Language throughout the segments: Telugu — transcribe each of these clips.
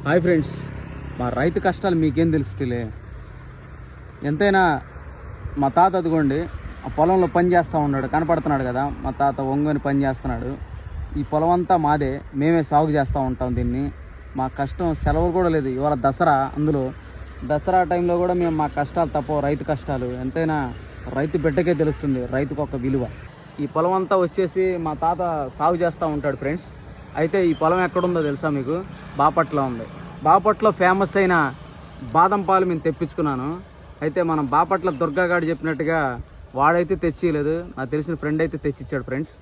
హాయ్ ఫ్రెండ్స్, మా రైతు కష్టాలు మీకేం తెలుస్తులే. ఎంతైనా మా తాత అదిగోండి ఆ పొలంలో పని చేస్తూ ఉన్నాడు, కనపడుతున్నాడు కదా. మా తాత ఒంగోని పని చేస్తున్నాడు. ఈ పొలం అంతా మాదే, మేమే సాగు చేస్తూ ఉంటాం దీన్ని. మా కష్టం సెలవులు కూడా లేదు. ఇవాళ దసరా, అందులో దసరా టైంలో కూడా మేము మా కష్టాలు తప్ప రైతు కష్టాలు ఎంతైనా రైతు బిడ్డకే తెలుస్తుంది, రైతుకు ఒక విలువ. ఈ పొలం అంతా వచ్చేసి మా తాత సాగు చేస్తూ ఉంటాడు ఫ్రెండ్స్. అయితే ఈ పొలం ఎక్కడుందో తెలుసా మీకు? బాపట్ల ఉంది. బాపట్ల ఫేమస్ అయిన బాదం పాలు మేము తెప్పించుకున్నాను. అయితే మనం బాపట్ల దుర్గాగాడు చెప్పినట్టుగా వాడైతే తెచ్చిలేదు, నాకు తెలిసిన ఫ్రెండ్ అయితే తెచ్చిచ్చాడు. ఫ్రెండ్స్,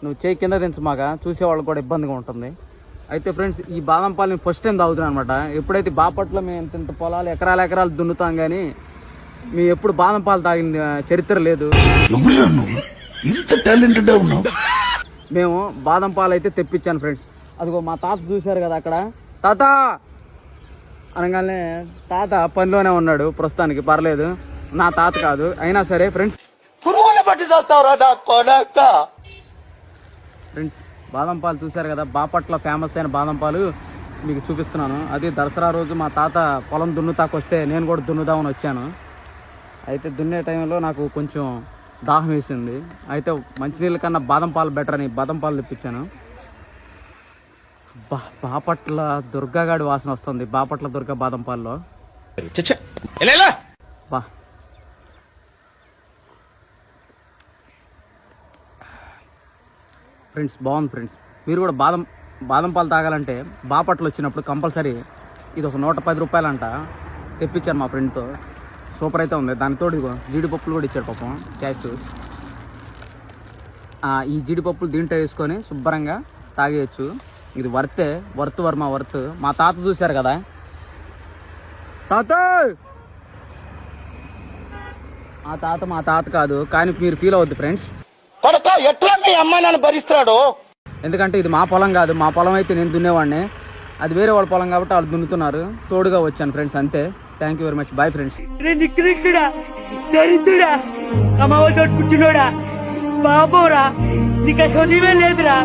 నువ్వు చేయి కింద దించమాక, చూసేవాళ్ళకి కూడా ఇబ్బందిగా ఉంటుంది. అయితే ఫ్రెండ్స్, ఈ బాదం పాలు నేను ఫస్ట్ టైం తాగుతున్నాను అనమాట. ఎప్పుడైతే బాపట్ల మేము ఇంత పొలాలు ఎకరాలు దున్నుతాం, కానీ మేము ఎప్పుడు బాదం పాలు తాగిన చరిత్ర లేదు. మేము బాదం పాలు అయితే తెప్పించాను ఫ్రెండ్స్. అదిగో మా తాత చూశారు కదా అక్కడ. తాత అనగానే తాత పనిలోనే ఉన్నాడు ప్రస్తుతానికి, పర్లేదు. నా తాత కాదు, అయినా సరే ఫ్రెండ్స్. ఫ్రెండ్స్, బాదం పాలు చూశారు కదా, బాపట్ల ఫేమస్ అయిన బాదం పాలు మీకు చూపిస్తున్నాను. అది దసరా రోజు మా తాత పొలం దున్నుతాకొస్తే నేను కూడా దున్నుదామని వచ్చాను. అయితే దున్నే టైంలో నాకు కొంచెం దాహం వేసింది. అయితే మంచినీళ్ళ కన్నా బాదం పాలు బెటర్ అని బాదం పాలు తెప్పించాను. బాపట్ల దుర్గాగాడి వాసన వస్తుంది బాపట్ల దుర్గా బాదం పాల్లో. బా ఫ్రెండ్స్, బాగుంది ఫ్రెండ్స్. మీరు కూడా బాదం పాలు తాగాలంటే బాపట్ల వచ్చినప్పుడు కంపల్సరీ ఇది ఒక 110 రూపాయలంట. తెప్పించాను మా ఫ్రెండ్తో, సూపర్ అయితే ఉంది. దానితో జీడిపప్పులు కూడా ఇచ్చాడు పాపం, క్యాష్. ఈ జీడిపప్పులు దీంట్లో వేసుకొని శుభ్రంగా తాగేయచ్చు. ఇది వర్త్ వర్మ వర్త్. మా తాత చూశారు కదా, తాత ఆ తాత మా తాత కాదు, కానీ మీరు ఫీల్ అవద్దు ఫ్రెండ్స్. ఎట్లా మీ అమ్మ నన్ను భరిస్తాడు? ఎందుకంటే ఇది మా పొలం కాదు. మా పొలం అయితే నేను దున్నేవాడిని, అది వేరే వాళ్ళ పొలం కాబట్టి వాళ్ళు దున్నుతున్నారు. తోడుగా వచ్చాను ఫ్రెండ్స్, అంతే. Thank you very much. Bye friends. నికృష్టుడా, దరిద్రుడా, అమావాసోడు పుట్టినోడా, బాబోరా, నీకు చదివే లేదురా.